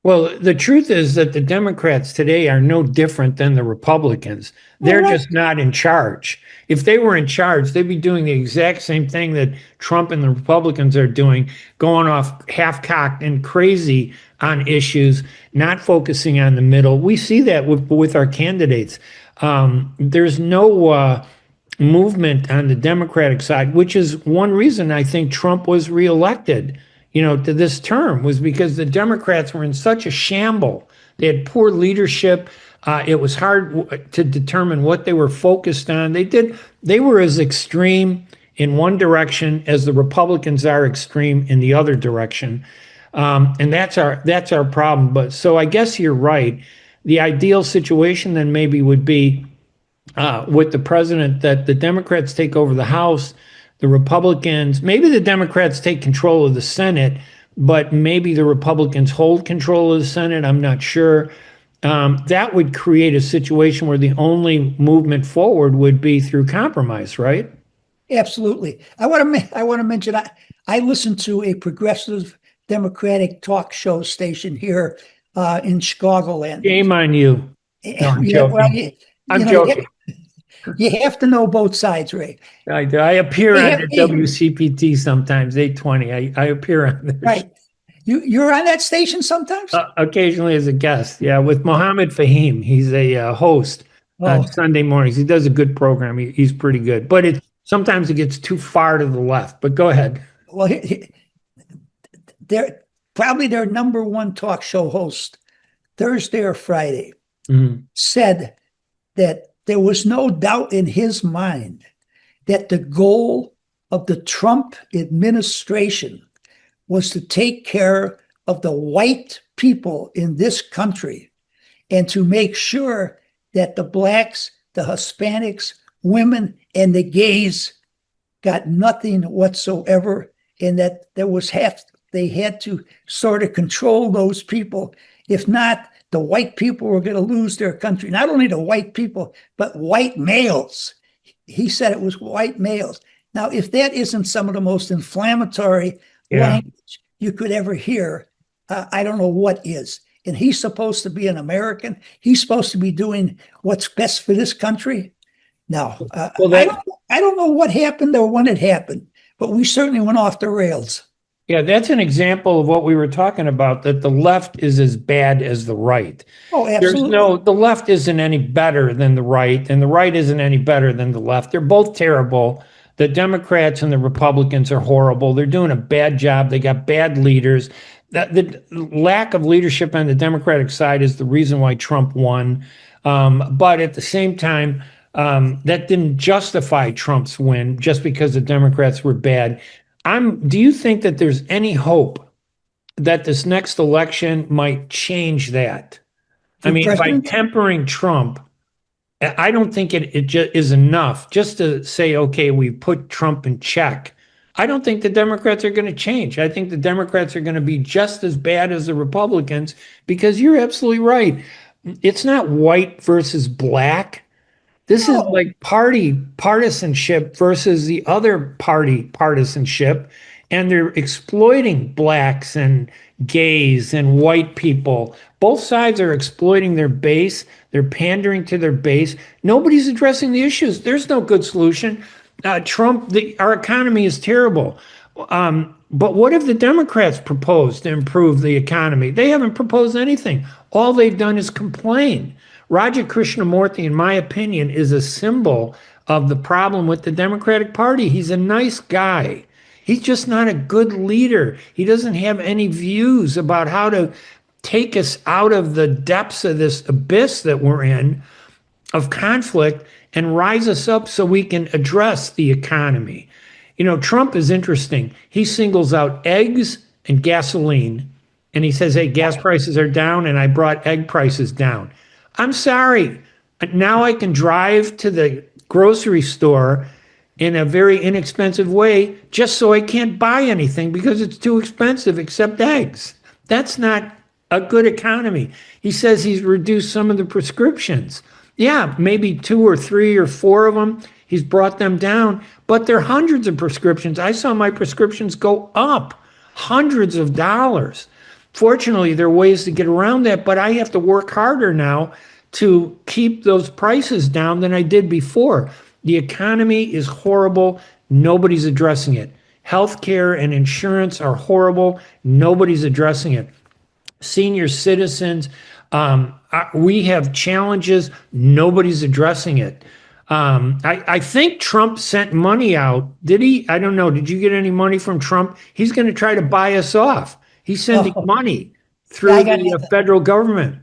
Well, the truth is that the Democrats today are no different than the Republicans. They're just not in charge. If they were in charge, they'd be doing the exact same thing that Trump and the Republicans are doing, going off half-cocked and crazy on issues, not focusing on the middle. We see that with our candidates. There's no movement on the Democratic side, which is one reason I think Trump was reelected, to this term, was because the Democrats were in such a shamble. They had poor leadership. It was hard to determine what they were focused on. They were as extreme in one direction as the Republicans are extreme in the other direction. And that's our problem. But so I guess you're right. The ideal situation then maybe would be with the president that the Democrats take over the House, the Republicans, maybe the Democrats take control of the Senate, but maybe the Republicans hold control of the Senate. I'm not sure. That would create a situation where the only movement forward would be through compromise, right? Absolutely. I want to mention I listen to a progressive Democratic talk show station here in Chicagoland. Shame on you. No, I'm joking. Well, I'm joking. You have to know both sides, Ray. I appear on the WCPT sometimes, 820. I appear on there. Right. You're on that station sometimes? Occasionally as a guest, yeah, with Mohammed Fahim. He's a host on Sunday mornings. He does a good program. He's pretty good. But sometimes it gets too far to the left. But go ahead. Well, they're probably their number one talk show host, Thursday or Friday, said that there was no doubt in his mind that the goal of the Trump administration was to take care of the white people in this country and to make sure that the blacks, the Hispanics, women, and the gays got nothing whatsoever, and that they had to sort of control those people. If not, the white people were going to lose their country. Not only the white people, but white males. He said it was white males. Now, if that isn't some of the most inflammatory language you could ever hear, I don't know what is. And he's supposed to be an American. He's supposed to be doing what's best for this country. Now, I don't know what happened or when it happened, but we certainly went off the rails. Yeah, that's an example of what we were talking about, that the left is as bad as the right. Oh, absolutely. The left isn't any better than the right, and the right isn't any better than the left. They're both terrible. The Democrats and the Republicans are horrible. They're doing a bad job. They got bad leaders. The lack of leadership on the Democratic side is the reason why Trump won. But at the same time, that didn't justify Trump's win just because the Democrats were bad. Do you think that there's any hope that this next election might change that? I mean, by tempering Trump, I don't think it just is enough just to say, okay, we put Trump in check. I don't think the Democrats are going to change. I think the Democrats are going to be just as bad as the Republicans, because you're absolutely right. It's not white versus black. This is like partisanship versus the other party partisanship, and they're exploiting blacks and gays and white people. Both sides are exploiting their base. They're pandering to their base. Nobody's addressing the issues. There's no good solution. Our economy is terrible. But what have the Democrats proposed to improve the economy? They haven't proposed anything. All they've done is complain. Raja Krishnamurthy, in my opinion, is a symbol of the problem with the Democratic Party. He's a nice guy. He's just not a good leader. He doesn't have any views about how to take us out of the depths of this abyss that we're in of conflict and rise us up so we can address the economy. You know, Trump is interesting. He singles out eggs and gasoline, and he says, hey, gas prices are down, and I brought egg prices down. I'm sorry. Now I can drive to the grocery store in a very inexpensive way just so I can't buy anything because it's too expensive except eggs. That's not a good economy. He says he's reduced some of the prescriptions. Yeah, maybe 2 or 3 or 4 of them. He's brought them down, but there are hundreds of prescriptions. I saw my prescriptions go up hundreds of dollars. Fortunately, there are ways to get around that, but I have to work harder now to keep those prices down than I did before. The economy is horrible. Nobody's addressing it. Healthcare and insurance are horrible. Nobody's addressing it. Senior citizens, we have challenges. Nobody's addressing it. I think Trump sent money out. Did he? I don't know. Did you get any money from Trump? He's going to try to buy us off. He's sending money through the federal government.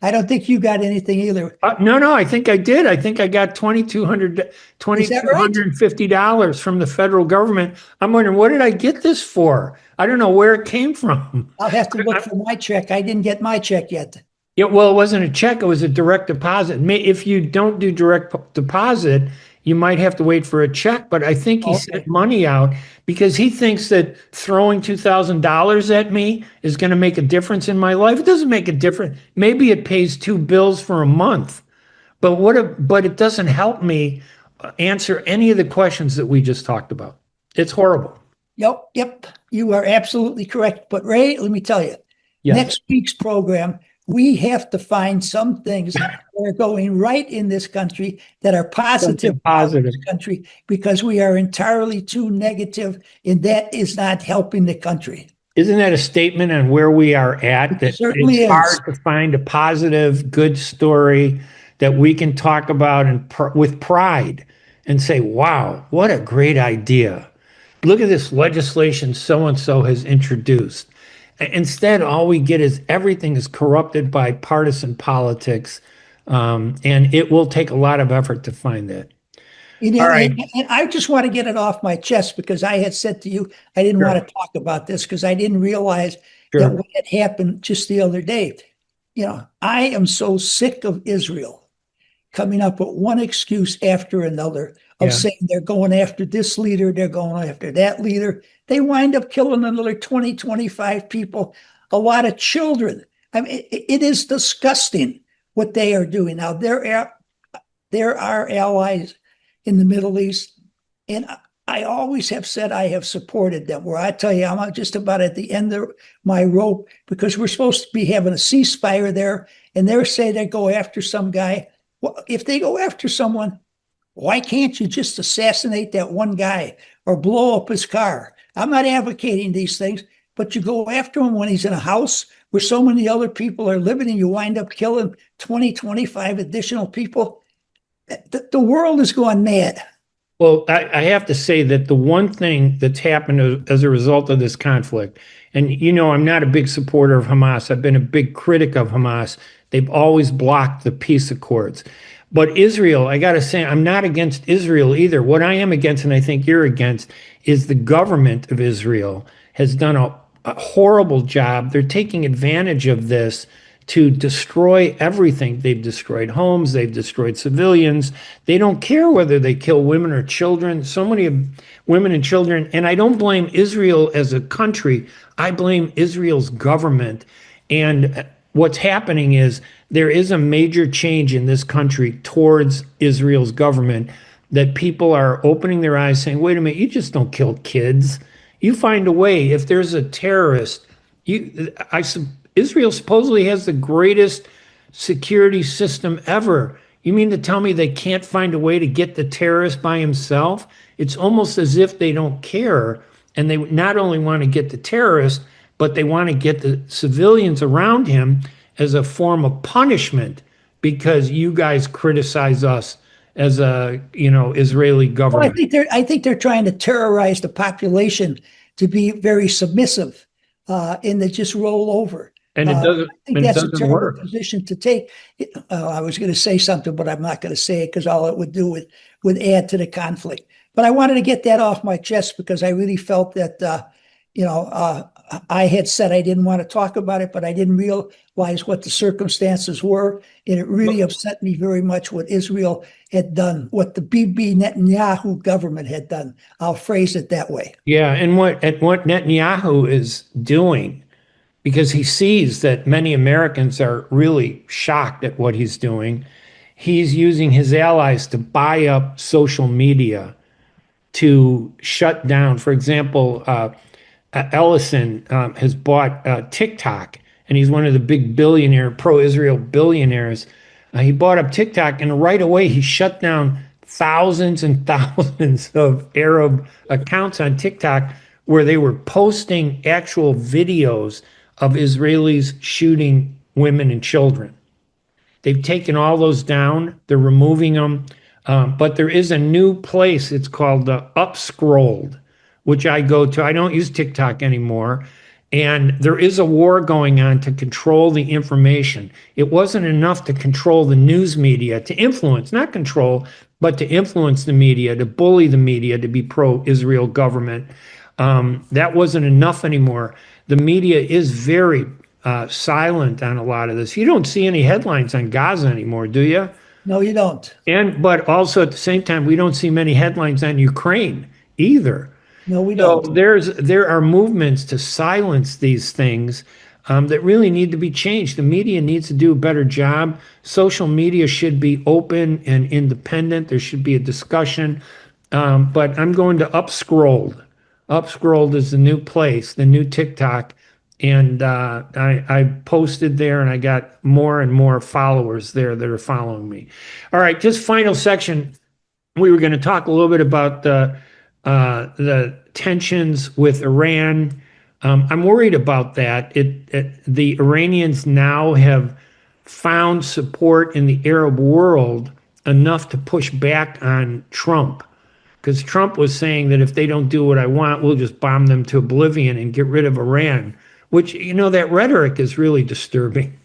I don't think you got anything either. No, I think I did. I think I got $2,250 from the federal government. I'm wondering, what did I get this for? I don't know where it came from. I'll have to look for my check. I didn't get my check yet. Yeah, well, it wasn't a check. It was a direct deposit. If you don't do direct deposit, you might have to wait for a check. But I think he sent money out because he thinks that throwing $2,000 at me is going to make a difference in my life. It doesn't make a difference. Maybe it pays 2 bills for a month, but it doesn't help me answer any of the questions that we just talked about. It's horrible. Yep. You are absolutely correct. But Ray, let me tell you, Yes. Next week's program, we have to find some things that are going right in this country that are positive in this country, because we are entirely too negative, and that is not helping the country. Isn't that a statement on where we are at? That certainly it's is. hard to find a positive, good story that we can talk about with pride and say, wow, what a great idea. Look at this legislation so-and-so has introduced. Instead, all we get is everything is corrupted by partisan politics, and it will take a lot of effort to find that. All right. And I just want to get it off my chest, because I had said to you, I didn't want to talk about this because I didn't realize that what had happened just the other day. I am so sick of Israel coming up with one excuse after another of saying they're going after this leader, they're going after that leader. They wind up killing another 20, 25 people, a lot of children. I mean, it is disgusting what they are doing. Now, there are allies in the Middle East, and I always have said I have supported them, where I tell you, I'm just about at the end of my rope, because we're supposed to be having a ceasefire there, and they're saying they go after some guy. Well, if they go after someone, why can't you just assassinate that one guy or blow up his car? I'm not advocating these things, but you go after him when he's in a house where so many other people are living, and you wind up killing 20, 25 additional people. The world is going mad. Well, I have to say that the one thing that's happened as a result of this conflict, and I'm not a big supporter of Hamas. I've been a big critic of Hamas. They've always blocked the peace accords. But Israel, I got to say, I'm not against Israel either. What I am against, and I think you're against, is the government of Israel has done a horrible job. They're taking advantage of this to destroy everything. They've destroyed homes. They've destroyed civilians. They don't care whether they kill women or children. So many women and children. And I don't blame Israel as a country. I blame Israel's government. And what's happening is there is a major change in this country towards Israel's government, that people are opening their eyes saying, wait a minute, you just don't kill kids. You find a way. If there's a terrorist, Israel supposedly has the greatest security system ever. You mean to tell me they can't find a way to get the terrorist by himself? It's almost as if they don't care, and they not only want to get the terrorist, but they want to get the civilians around him as a form of punishment because you guys criticize us as a Israeli government. Well, I think they're trying to terrorize the population to be very submissive, and to just roll over. And it doesn't. I think that's a terrible position to take. I was going to say something, but I'm not going to say it, because all it would do would add to the conflict. But I wanted to get that off my chest, because I really felt that I had said I didn't want to talk about it, but I didn't realize what the circumstances were. And it really upset me very much what Israel had done, what the Bibi Netanyahu government had done. I'll phrase it that way. Yeah, and what Netanyahu is doing, because he sees that many Americans are really shocked at what he's doing, he's using his allies to buy up social media to shut down. For example, Ellison has bought TikTok, and he's one of the big pro-Israel billionaires. He bought up TikTok, and right away he shut down thousands and thousands of Arab accounts on TikTok where they were posting actual videos of Israelis shooting women and children. They've taken all those down. They're removing them. But there is a new place. It's called Upscrolled, which I go to. I don't use TikTok anymore. And there is a war going on to control the information. It wasn't enough to control the news media, to influence, not control, but to influence the media, to bully the media to be pro-Israel government. That wasn't enough anymore. The media is very silent on a lot of this. You don't see any headlines on Gaza anymore, do you? No, you don't. But also at the same time, we don't see many headlines on Ukraine either. No, we So don't. there are movements to silence these things that really need to be changed. The media needs to do a better job. Social media should be open and independent. There should be a discussion. But I'm going to Upscrolled. Upscrolled is the new place, the new TikTok. And I posted there, and I got more and more followers there that are following me. All right, just final section. We were going to talk a little bit about the tensions with Iran. I'm worried about that. The Iranians now have found support in the Arab world enough to push back on Trump, because Trump was saying that if they don't do what I want, we'll just bomb them to oblivion and get rid of Iran, which, that rhetoric is really disturbing.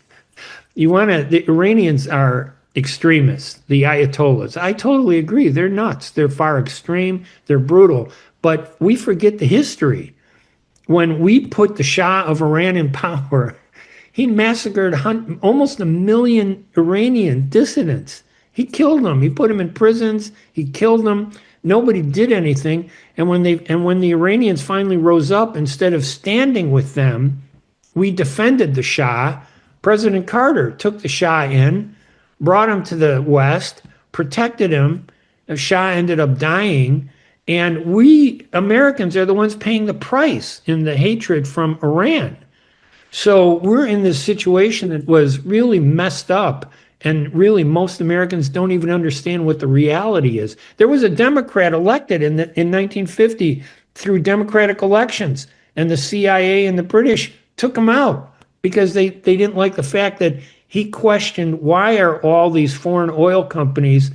The Iranians are extremists, the Ayatollahs. I totally agree. They're nuts. They're far extreme. They're brutal. But we forget the history. When we put the Shah of Iran in power, he massacred almost 1 million Iranian dissidents. He killed them. He put them in prisons. He killed them. Nobody did anything. And when the Iranians finally rose up, instead of standing with them, we defended the Shah. President Carter took the Shah in, brought him to the West, protected him. The Shah ended up dying. And we Americans are the ones paying the price in the hatred from Iran. So we're in this situation that was really messed up. And really, most Americans don't even understand what the reality is. There was a Democrat elected in 1950 through democratic elections, and the CIA and the British took him out because they didn't like the fact that he questioned, why are all these foreign oil companies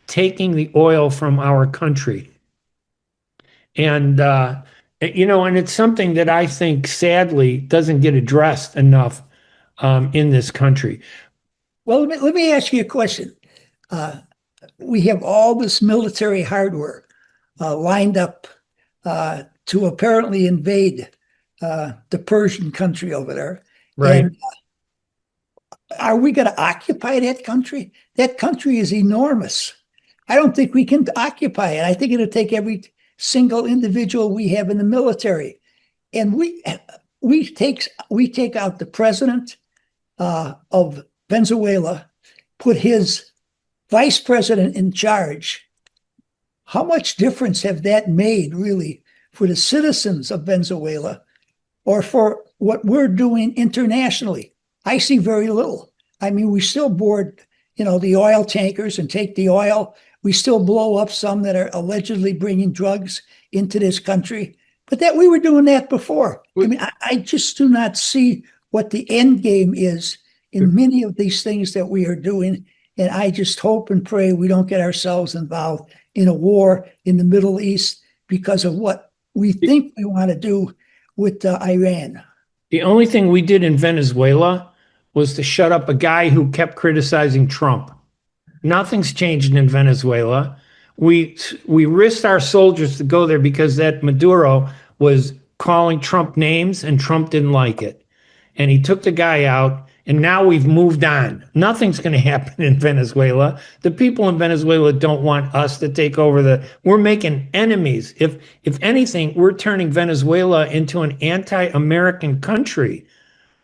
taking the oil from our country? And and it's something that I think sadly doesn't get addressed enough in this country. Well, let me ask you a question. We have all this military hardware lined up to apparently invade the Persian country over there. Right. And are we going to occupy that country? That country is enormous. I don't think we can occupy it. I think it'll take every single individual we have in the military. And we take out the president of Venezuela, put his vice president in charge. How much difference have that made, really, for the citizens of Venezuela or for what we're doing internationally? I see very little. I mean, we still board, the oil tankers and take the oil. We still blow up some that are allegedly bringing drugs into this country. But that we were doing that before. I mean, I just do not see what the end game is in many of these things that we are doing. And I just hope and pray we don't get ourselves involved in a war in the Middle East because of what we think we want to do with Iran. The only thing we did in Venezuela was to shut up a guy who kept criticizing Trump. Nothing's changed in Venezuela. We risked our soldiers to go there because that Maduro was calling Trump names and Trump didn't like it. And he took the guy out. And now we've moved on. Nothing's going to happen in Venezuela. The people in Venezuela don't want us to take over we're making enemies. If anything, we're turning Venezuela into an anti-American country.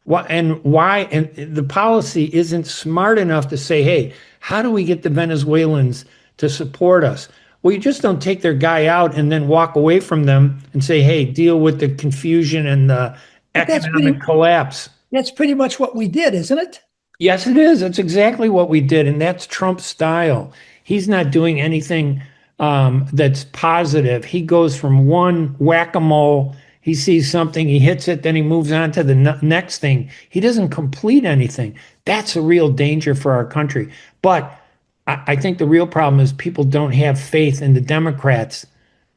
Why? And the policy isn't smart enough to say, hey, how do we get the Venezuelans to support us? Well, you just don't take their guy out and then walk away from them and say, hey, deal with the confusion and the economic collapse. That's pretty much what we did, isn't it? Yes, it is. That's exactly what we did. And that's Trump's style. He's not doing anything that's positive. He goes from one whack-a-mole. He sees something, he hits it, then he moves on to the next thing. He doesn't complete anything. That's a real danger for our country. But I think the real problem is people don't have faith in the Democrats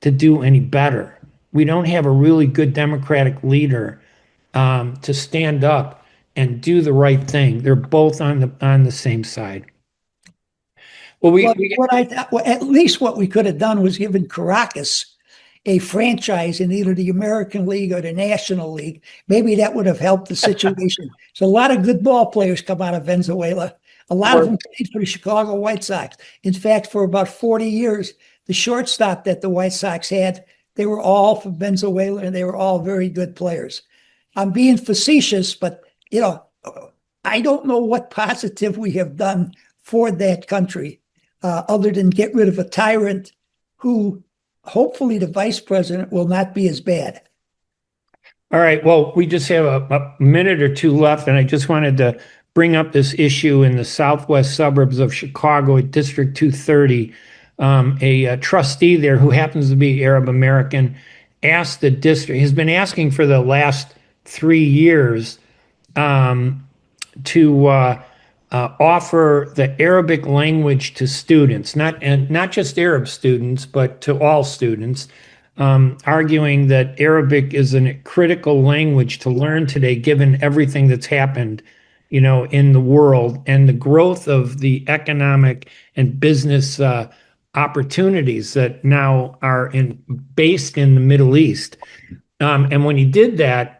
to do any better. We don't have a really good Democratic leader to stand up and do the right thing. They're both on the same side. Well, at least what we could have done was given Caracas a franchise in either the American League or the National League. Maybe that would have helped the situation. So a lot of good ball players come out of Venezuela. A lot of them played for the Chicago White Sox. In fact, for about 40 years, the shortstop that the White Sox had, they were all from Venezuela, and they were all very good players. I'm being facetious, but, I don't know what positive we have done for that country other than get rid of a tyrant who hopefully the vice president will not be as bad. All right. Well, we just have a minute or two left, and I just wanted to bring up this issue in the southwest suburbs of Chicago at District 230. A trustee there who happens to be Arab American asked the district, has been asking for the last 3 years to offer the Arabic language to students, not just Arab students, but to all students, arguing that Arabic is a critical language to learn today, given everything that's happened, in the world and the growth of the economic and business opportunities that now are based in the Middle East. And when he did that,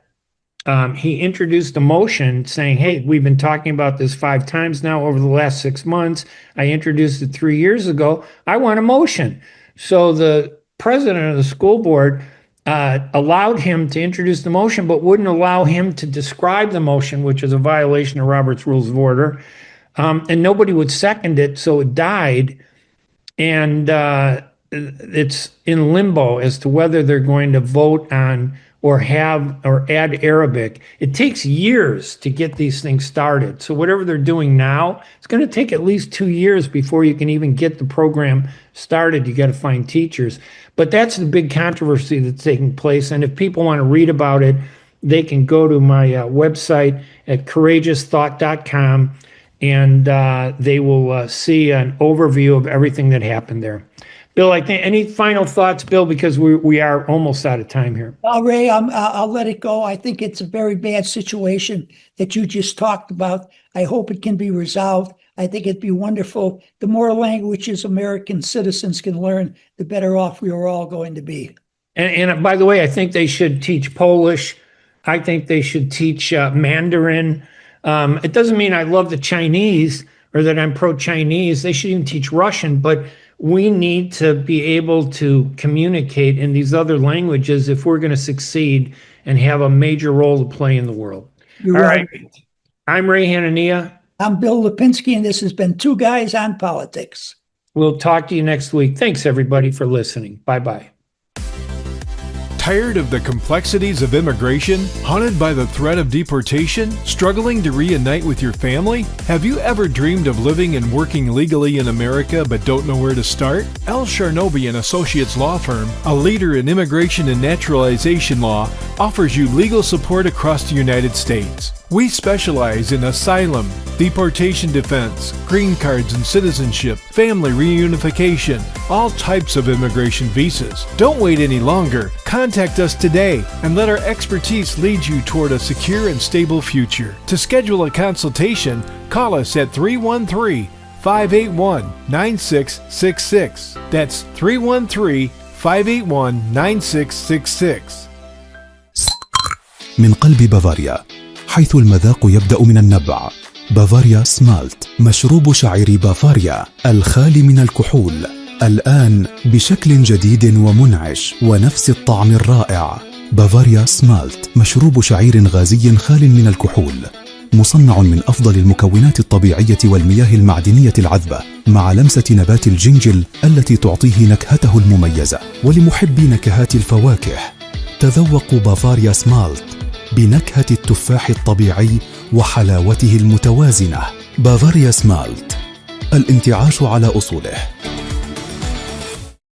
he introduced a motion saying, hey, we've been talking about this 5 times now over the last 6 months. I introduced it 3 years ago. I want a motion. So the president of the school board allowed him to introduce the motion, but wouldn't allow him to describe the motion, which is a violation of Robert's Rules of Order. And nobody would second it, so it died. And it's in limbo as to whether they're going to vote on or add Arabic. It takes years to get these things started. So whatever they're doing now, it's going to take at least 2 years before you can even get the program started. You got to find teachers. But that's the big controversy that's taking place. And if people want to read about it, they can go to my website at courageousthought.com, and they will see an overview of everything that happened there. Bill, I think any final thoughts, Bill, because we are almost out of time here. Ray, I'll let it go. I think it's a very bad situation that you just talked about. I hope it can be resolved. I think it'd be wonderful. The more languages American citizens can learn, the better off we are all going to be. And by the way, I think they should teach Polish. I think they should teach Mandarin. It doesn't mean I love the Chinese or that I'm pro-Chinese. They should even teach Russian, but we need to be able to communicate in these other languages if we're going to succeed and have a major role to play in the world. You're All right. I'm Ray Hanania. I'm Bill Lipinski, and this has been Two Guys on Politics. We'll talk to you next week. Thanks, everybody, for listening. Bye-bye. Tired of the complexities of immigration? Haunted by the threat of deportation? Struggling to reunite with your family? Have you ever dreamed of living and working legally in America but don't know where to start? L. Sharnoby and Associates Law Firm, a leader in immigration and naturalization law, offers you legal support across the United States. We specialize in asylum, deportation defense, green cards and citizenship, family reunification, all types of immigration visas. Don't wait any longer. Contact us today and let our expertise lead you toward a secure and stable future. To schedule a consultation, call us at 313-581-9666. That's 313-581-9666. من قلب بافاريا، حيث المذاق يبدأ من النبع. بافاريا سمالت، مشروب شعير بافاريا الخالي من الكحول، الآن بشكل جديد ومنعش ونفس الطعم الرائع. بافاريا سمالت، مشروب شعير غازي خال من الكحول، مصنع من أفضل المكونات الطبيعية والمياه المعدنية العذبة، مع لمسة نبات الجنجل التي تعطيه نكهته المميزة. ولمحبي نكهات الفواكه، تذوقوا بافاريا سمالت بنكهة التفاح الطبيعي وحلاوته المتوازنة. بافاريا سمالت، الانتعاش على أصوله.